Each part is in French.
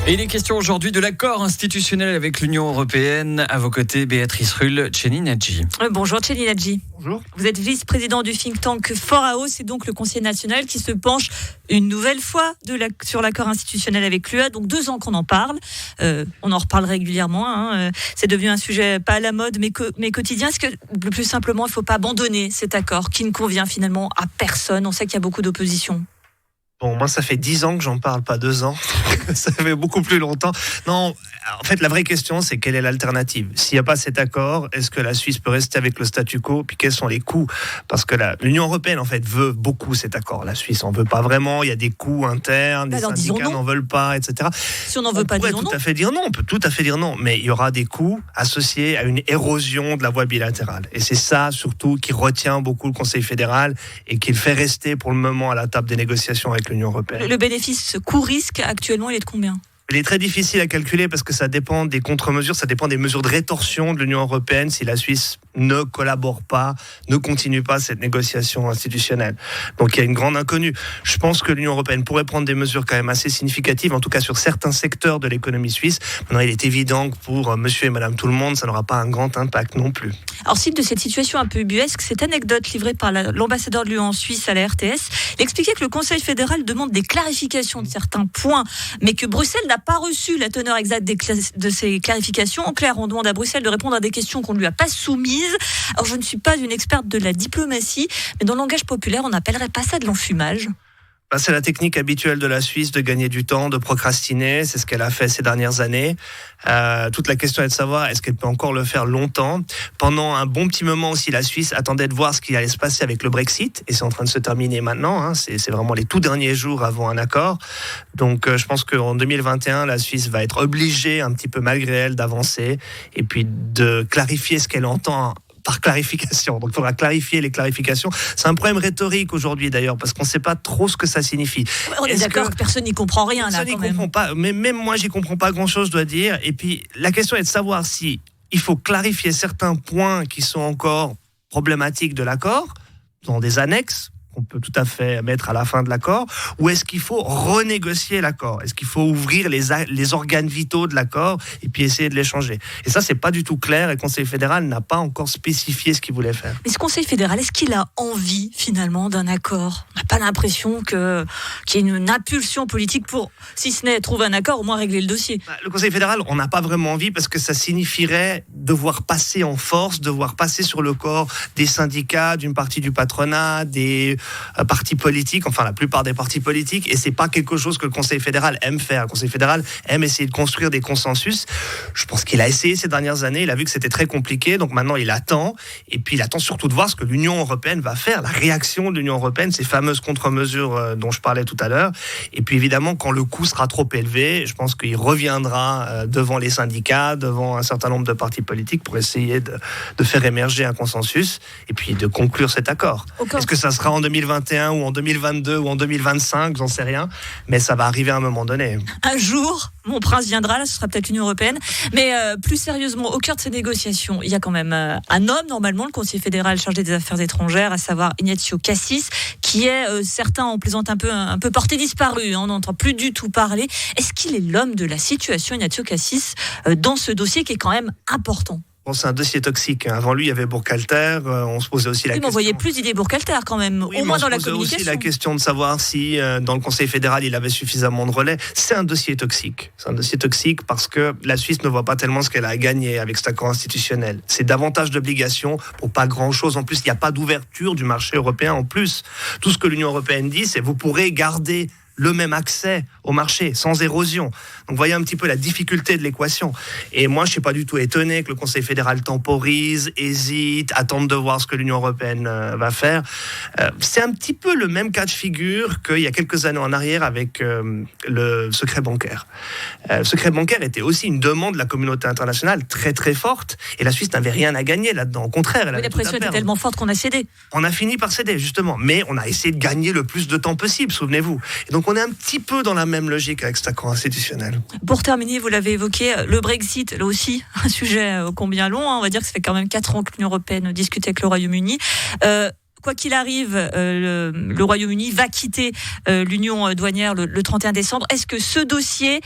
Et il est question aujourd'hui de l'accord institutionnel avec l'Union européenne. À vos côtés, Béatrice Rulle, Chenny Nadji. Bonjour Chenny Nadji. Bonjour. Vous êtes vice-président du think tank Forao, c'est donc le Conseil national qui se penche une nouvelle fois sur l'accord institutionnel avec l'UE. Donc 2 ans qu'on en parle. On en reparle régulièrement. C'est devenu un sujet pas à la mode, mais quotidien. Est-ce que, le plus simplement, il ne faut pas abandonner cet accord qui ne convient finalement à personne? On sait qu'il y a beaucoup d'opposition. Bon, moi, ça fait 10 ans que j'en parle, pas 2 ans. Ça fait beaucoup plus longtemps. Non, en fait, la vraie question, c'est quelle est l'alternative? S'il n'y a pas cet accord, est-ce que la Suisse peut rester avec le statu quo? Puis quels sont les coûts? Parce que l'Union européenne, en fait, veut beaucoup cet accord. La Suisse en veut pas vraiment. Il y a des coûts internes, les syndicats n'en veulent pas, etc. Si on n'en veut pas, disons non. On peut tout à fait dire non. Mais il y aura des coûts associés à une érosion de la voie bilatérale. Et c'est ça, surtout, qui retient beaucoup le Conseil fédéral et qui le fait rester pour le moment à la table des négociations avec l'Union européenne. Le bénéfice coût-risque, actuellement, il est de combien ? Il est très difficile à calculer parce que ça dépend des contre-mesures, ça dépend des mesures de rétorsion de l'Union européenne si la Suisse ne collabore pas, ne continue pas cette négociation institutionnelle. Donc il y a une grande inconnue. Je pense que l'Union européenne pourrait prendre des mesures quand même assez significatives, en tout cas sur certains secteurs de l'économie suisse. Maintenant, il est évident que pour monsieur et madame tout le monde, ça n'aura pas un grand impact non plus. Alors, suite de cette situation un peu ubuesque, cette anecdote livrée par l'ambassadeur de l'UE en Suisse à la RTS, il expliquait que le Conseil fédéral demande des clarifications de certains points, mais que Bruxelles n'a pas reçu la teneur exacte de ces clarifications. En clair, on demande à Bruxelles de répondre à des questions qu'on ne lui a pas soumises. Alors, je ne suis pas une experte de la diplomatie, mais dans le langage populaire, on n'appellerait pas ça de l'enfumage. C'est la technique habituelle de la Suisse de gagner du temps, de procrastiner. C'est ce qu'elle a fait ces dernières années. Toute la question est de savoir est-ce qu'elle peut encore le faire longtemps. Pendant un bon petit moment aussi, la Suisse attendait de voir ce qui allait se passer avec le Brexit. Et c'est en train de se terminer maintenant. C'est vraiment les tout derniers jours avant un accord. Donc je pense qu'en 2021, la Suisse va être obligée, un petit peu malgré elle, d'avancer. Et puis de clarifier ce qu'elle entend par clarification. Donc, il faudra clarifier les clarifications. C'est un problème rhétorique aujourd'hui, d'ailleurs, parce qu'on ne sait pas trop ce que ça signifie. On est d'accord que personne n'y comprend rien, là, quand même. Comprend pas, mais même moi, j'y comprends pas grand-chose, je dois dire. Et puis, la question est de savoir si il faut clarifier certains points qui sont encore problématiques de l'accord, dans des annexes, qu'on peut tout à fait mettre à la fin de l'accord, ou est-ce qu'il faut renégocier l'accord? Est-ce qu'il faut ouvrir les organes vitaux de l'accord et puis essayer de les changer? Et ça, c'est pas du tout clair et le Conseil fédéral n'a pas encore spécifié ce qu'il voulait faire. Mais ce Conseil fédéral, est-ce qu'il a envie finalement d'un accord? On n'a pas l'impression qu'il y ait une impulsion politique pour, si ce n'est trouver un accord, au moins régler le dossier. Le Conseil fédéral, on n'a pas vraiment envie parce que ça signifierait devoir passer en force, devoir passer sur le corps des syndicats, d'une partie du patronat, des partis politiques, enfin la plupart des partis politiques, et c'est pas quelque chose que le Conseil fédéral aime faire. Le Conseil fédéral aime essayer de construire des consensus. Je pense qu'il a essayé ces dernières années, il a vu que c'était très compliqué, donc maintenant il attend, et puis il attend surtout de voir ce que l'Union européenne va faire, la réaction de l'Union européenne, ces fameuses contre-mesures dont je parlais tout à l'heure, et puis évidemment quand le coût sera trop élevé, je pense qu'il reviendra devant les syndicats, devant un certain nombre de partis politiques pour essayer de faire émerger un consensus, et puis de conclure cet accord. Est-ce que ça sera en 2021 ou en 2022 ou en 2025, j'en sais rien, mais ça va arriver à un moment donné. Un jour, mon prince viendra, là, ce sera peut-être l'Union européenne, mais plus sérieusement, au cœur de ces négociations, il y a quand même un homme, normalement, le Conseil fédéral chargé des affaires étrangères, à savoir Ignazio Cassis, qui est, certains en plaisantent un peu porté disparu, on n'entend plus du tout parler. Est-ce qu'il est l'homme de la situation, Ignazio Cassis, dans ce dossier qui est quand même important? Bon, c'est un dossier toxique. Avant lui, il y avait Burkhalter. On se posait aussi la question. On voyait plus d'idées Burkhalter quand même, au moins dans la communication. On se posait aussi la question de savoir si dans le Conseil fédéral, il avait suffisamment de relais. C'est un dossier toxique. C'est un dossier toxique parce que la Suisse ne voit pas tellement ce qu'elle a gagné avec cet accord institutionnel. C'est davantage d'obligations pour pas grand-chose. En plus, il n'y a pas d'ouverture du marché européen en plus. Tout ce que l'Union européenne dit, c'est vous pourrez garder le même accès au marché, sans érosion. Donc, vous voyez un petit peu la difficulté de l'équation. Et moi, je ne suis pas du tout étonné que le Conseil fédéral temporise, hésite, attende de voir ce que l'Union européenne va faire. C'est un petit peu le même cas de figure qu'il y a quelques années en arrière avec le secret bancaire. Le secret bancaire était aussi une demande de la communauté internationale très très forte, et la Suisse n'avait rien à gagner là-dedans. Au contraire, elle avait la pression était tellement forte qu'on a cédé. On a fini par céder, justement. Mais on a essayé de gagner le plus de temps possible, souvenez-vous. Et donc, on est un petit peu dans la même logique avec cet accord institutionnel. Pour terminer, vous l'avez évoqué, le Brexit, là aussi, un sujet combien long, on va dire que ça fait quand même 4 ans que l'Union européenne discute avec le Royaume-Uni. quoi qu'il arrive, le Royaume-Uni va quitter l'union douanière le 31 décembre. Est-ce que ce dossier,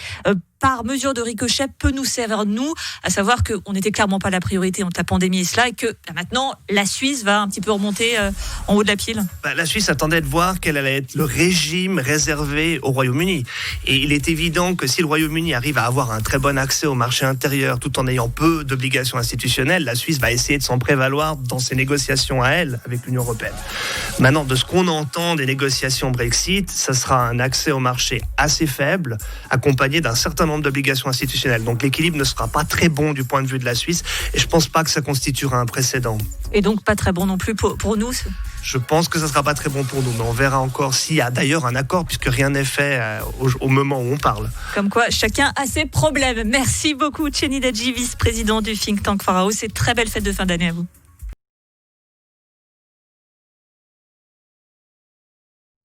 par mesure de ricochet, peut nous servir, nous, à savoir qu'on n'était clairement pas la priorité entre la pandémie et cela, et que maintenant, la Suisse va un petit peu remonter en haut de la pile? La Suisse attendait de voir quel allait être le régime réservé au Royaume-Uni. Et il est évident que si le Royaume-Uni arrive à avoir un très bon accès au marché intérieur tout en ayant peu d'obligations institutionnelles, la Suisse va essayer de s'en prévaloir dans ses négociations à elle avec l'Union européenne. Maintenant, de ce qu'on entend des négociations Brexit, ça sera un accès au marché assez faible, accompagné d'un certain nombre d'obligations institutionnelles. Donc l'équilibre ne sera pas très bon du point de vue de la Suisse, et je ne pense pas que ça constituera un précédent. Et donc pas très bon non plus pour nous? Je pense que ça ne sera pas très bon pour nous, mais on verra encore s'il y a d'ailleurs un accord, puisque rien n'est fait au moment où on parle. Comme quoi, chacun a ses problèmes. Merci beaucoup, Chenny Dadji, vice-président du think tank Pharao. C'est très belle fête de fin d'année à vous.